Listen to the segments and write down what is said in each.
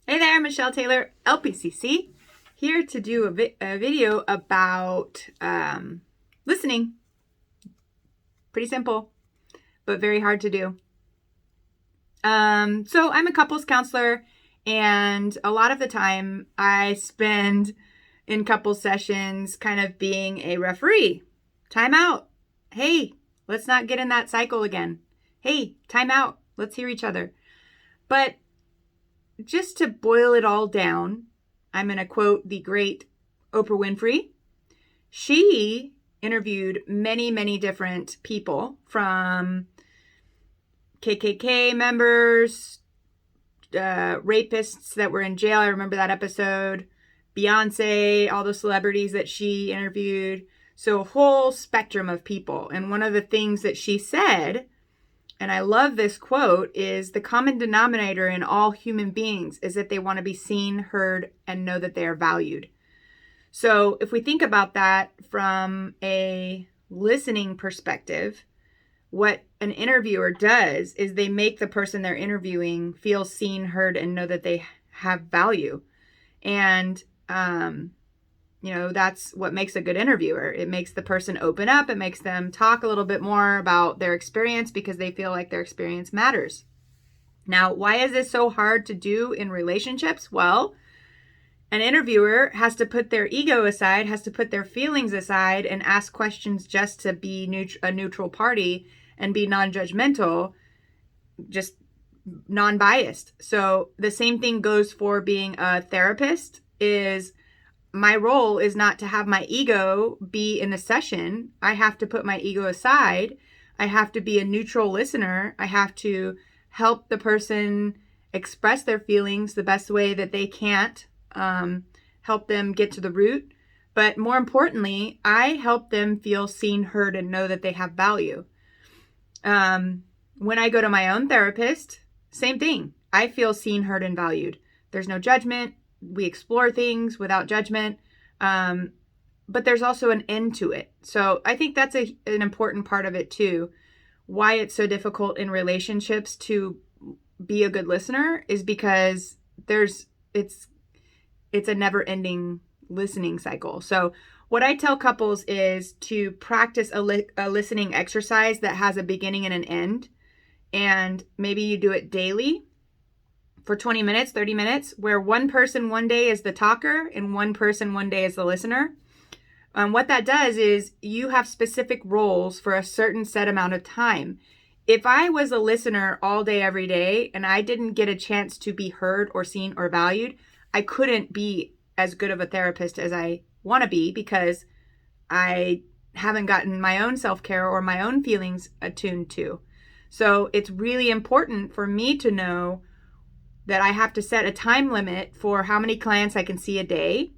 Hey there, Michelle Taylor, LPCC, here to do a video about listening. Pretty simple, but very hard to do. So I'm a couples counselor, and a lot of the time I spend in couples sessions kind of being a referee. Time out. Hey, let's not get in that cycle again. Hey, time out. Let's hear each other. But just to boil it all down, I'm going to quote the great Oprah Winfrey. She interviewed many, many different people, from KKK members, rapists that were in jail. I remember that episode. Beyonce, all the celebrities that she interviewed. So a whole spectrum of people. And one of the things that she said, and I love this quote, is the common denominator in all human beings is that they want to be seen, heard, and know that they are valued. So if we think about that from a listening perspective, what an interviewer does is they make the person they're interviewing feel seen, heard, and know that they have value. And, that's what makes a good interviewer. It makes the person open up. It makes them talk a little bit more about their experience because they feel like their experience matters. Now, why is this so hard to do in relationships? Well, an interviewer has to put their ego aside, has to put their feelings aside, and ask questions just to be a neutral party and be non-judgmental, just non-biased. So the same thing goes for being a therapist. Is my role is not to have my ego be in the session. I have to put my ego aside. I have to be a neutral listener. I have to help the person express their feelings the best way that they can't, help them get to the root. But more importantly, I help them feel seen, heard, and know that they have value. When I go to my own therapist, same thing. I feel seen, heard, and valued. There's no judgment. We explore things without judgment. But there's also an end to it. So I think that's an important part of it too. Why it's so difficult in relationships to be a good listener is because it's a never-ending listening cycle. So what I tell couples is to practice a listening exercise that has a beginning and an end. And maybe you do it daily for 20 minutes, 30 minutes, where one person one day is the talker and one person one day is the listener. What that does is you have specific roles for a certain set amount of time. If I was a listener all day, every day, and I didn't get a chance to be heard or seen or valued, I couldn't be as good of a therapist as I want to be because I haven't gotten my own self-care or my own feelings attuned to. So it's really important for me to know that I have to set a time limit for how many clients I can see a day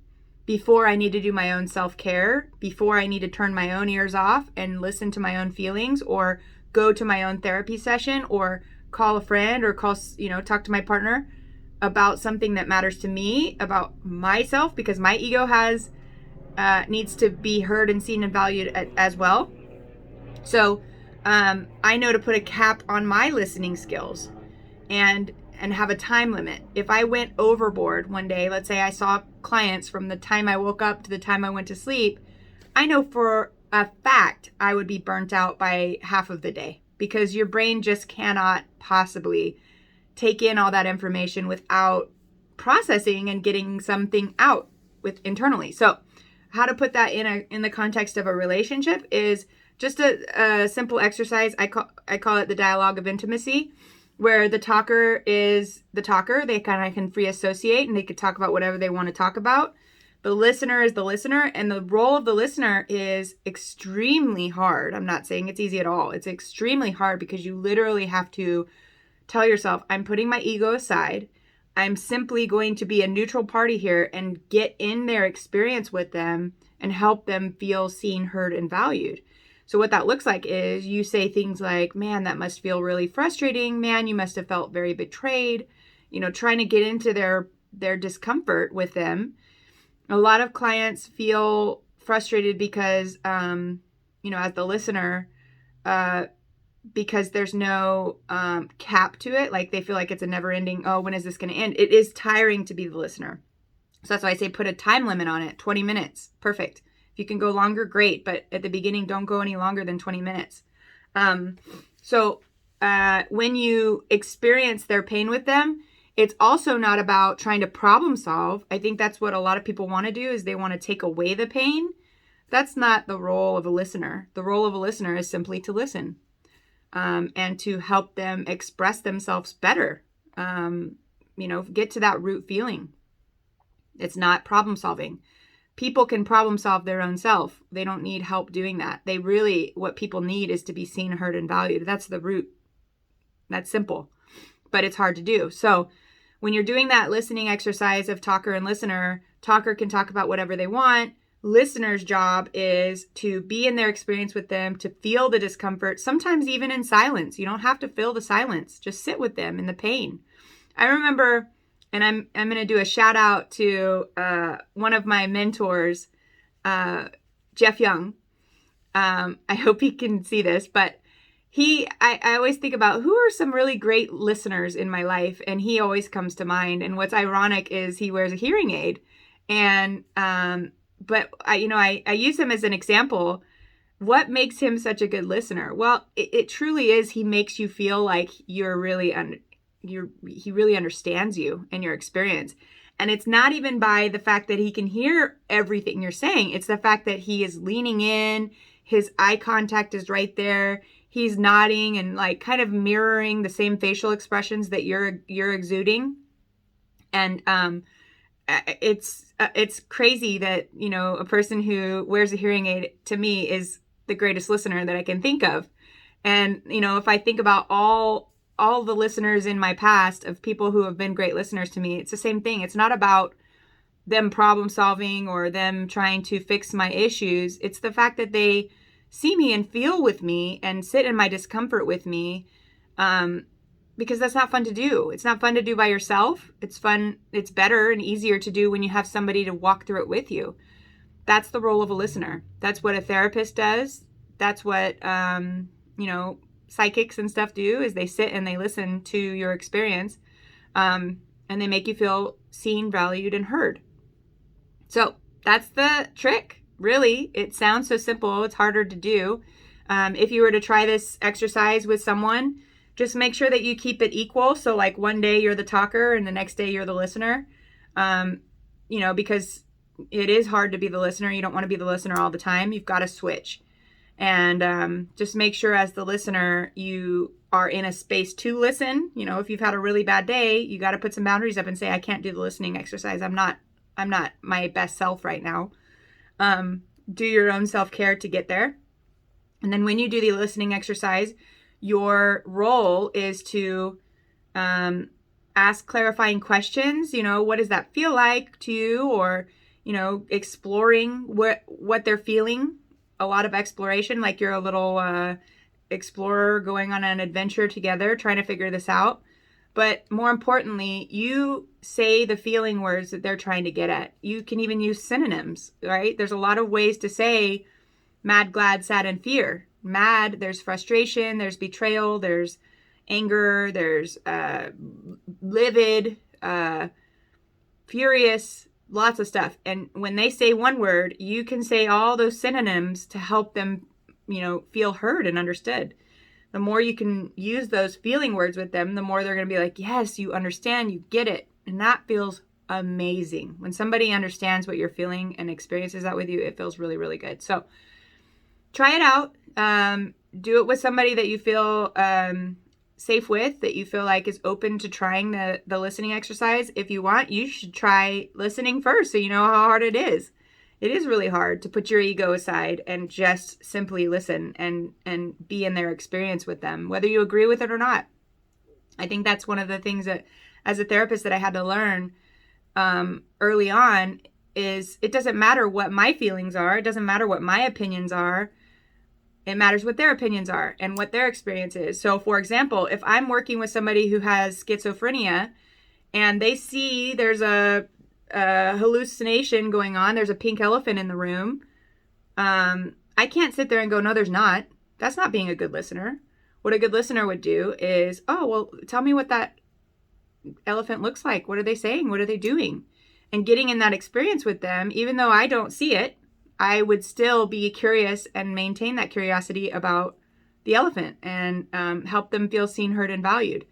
before I need to do my own self-care, before I need to turn my own ears off and listen to my own feelings, or go to my own therapy session, or call a friend, or talk to my partner about something that matters to me, about myself, because my ego needs to be heard and seen and valued as well. So I know to put a cap on my listening skills and have a time limit. If I went overboard one day, let's say I saw clients from the time I woke up to the time I went to sleep, I know for a fact I would be burnt out by half of the day, because your brain just cannot possibly take in all that information without processing and getting something out internally. So how to put that in the context of a relationship is just a simple exercise. I call it the dialogue of intimacy, where the talker is the talker. They kind of can free associate and they could talk about whatever they want to talk about. The listener is the listener, and the role of the listener is extremely hard. I'm not saying it's easy at all. It's extremely hard because you literally have to tell yourself, I'm putting my ego aside. I'm simply going to be a neutral party here and get in their experience with them and help them feel seen, heard, and valued. So what that looks like is you say things like, man, that must feel really frustrating. Man, you must have felt very betrayed. Trying to get into their discomfort with them. A lot of clients feel frustrated because, as the listener, because there's no cap to it. Like they feel like it's a never ending, oh, when is this going to end? It is tiring to be the listener. So that's why I say put a time limit on it. 20 minutes. Perfect. If you can go longer, great. But at the beginning, don't go any longer than 20 minutes. So when you experience their pain with them, it's also not about trying to problem solve. I think that's what a lot of people want to do, is they want to take away the pain. That's not the role of a listener. The role of a listener is simply to listen, and to help them express themselves better. Get to that root feeling. It's not problem solving. People can problem solve their own self. They don't need help doing that. What people need is to be seen, heard, and valued. That's the root. That's simple, but it's hard to do. So when you're doing that listening exercise of talker and listener, talker can talk about whatever they want. Listener's job is to be in their experience with them, to feel the discomfort, sometimes even in silence. You don't have to feel the silence. Just sit with them in the pain. I remember, and I'm going to do a shout out to one of my mentors, Jeff Young. I hope he can see this, but I always think about who are some really great listeners in my life, and he always comes to mind. And what's ironic is he wears a hearing aid, and but I use him as an example. What makes him such a good listener? Well, it truly is. He makes you feel like you're really he really understands you and your experience. And it's not even by the fact that he can hear everything you're saying. It's the fact that he is leaning in, his eye contact is right there. He's nodding and like kind of mirroring the same facial expressions that you're exuding. And it's crazy that, a person who wears a hearing aid, to me, is the greatest listener that I can think of. And, if I think about all the listeners in my past of people who have been great listeners to me, it's the same thing. It's not about them problem solving or them trying to fix my issues. It's the fact that they see me and feel with me and sit in my discomfort with me, because that's not fun to do. It's not fun to do by yourself. It's fun. It's better and easier to do when you have somebody to walk through it with you. That's the role of a listener. That's what a therapist does. That's what, psychics and stuff do, is they sit and they listen to your experience, and they make you feel seen, valued, and heard. So that's the trick. Really, it sounds so simple. It's harder to do. If you were to try this exercise with someone, just make sure that you keep it equal. So like one day you're the talker and the next day you're the listener, because it is hard to be the listener. You don't want to be the listener all the time. You've got to switch. And just make sure as the listener, you are in a space to listen. If you've had a really bad day, you got to put some boundaries up and say, I can't do the listening exercise. I'm not my best self right now. Do your own self-care to get there. And then when you do the listening exercise, your role is to ask clarifying questions. What does that feel like to you? Or, exploring what they're feeling. A lot of exploration, like you're a little explorer going on an adventure together, trying to figure this out. But more importantly, you say the feeling words that they're trying to get at. You can even use synonyms, right? There's a lot of ways to say mad, glad, sad, and fear. Mad, there's frustration, there's betrayal, there's anger, there's livid, furious, lots of stuff. And when they say one word, you can say all those synonyms to help them, feel heard and understood. The more you can use those feeling words with them, the more they're going to be like, yes, you understand, you get it. And that feels amazing. When somebody understands what you're feeling and experiences that with you, it feels really, really good. So try it out. Do it with somebody that you feel safe with, that you feel like is open to trying the listening exercise. If you want, you should try listening first, so you know how hard it is. It is really hard to put your ego aside and just simply listen and be in their experience with them, whether you agree with it or not. I think that's one of the things that, as a therapist, that I had to learn early on, is it doesn't matter what my feelings are. It doesn't matter what my opinions are. It matters what their opinions are and what their experience is. So, for example, if I'm working with somebody who has schizophrenia and they see there's a hallucination going on, there's a pink elephant in the room, I can't sit there and go, no, there's not. That's not being a good listener. What a good listener would do is, oh, well, tell me what that elephant looks like. What are they saying? What are they doing? And getting in that experience with them, even though I don't see it, I would still be curious and maintain that curiosity about the elephant and help them feel seen, heard, and valued.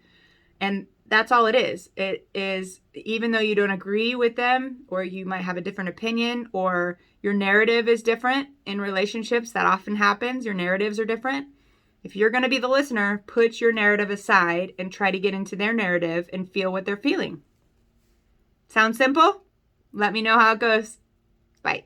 And that's all it is. It is, even though you don't agree with them, or you might have a different opinion, or your narrative is different in relationships, that often happens. Your narratives are different. If you're going to be the listener, put your narrative aside and try to get into their narrative and feel what they're feeling. Sound simple? Let me know how it goes. Bye.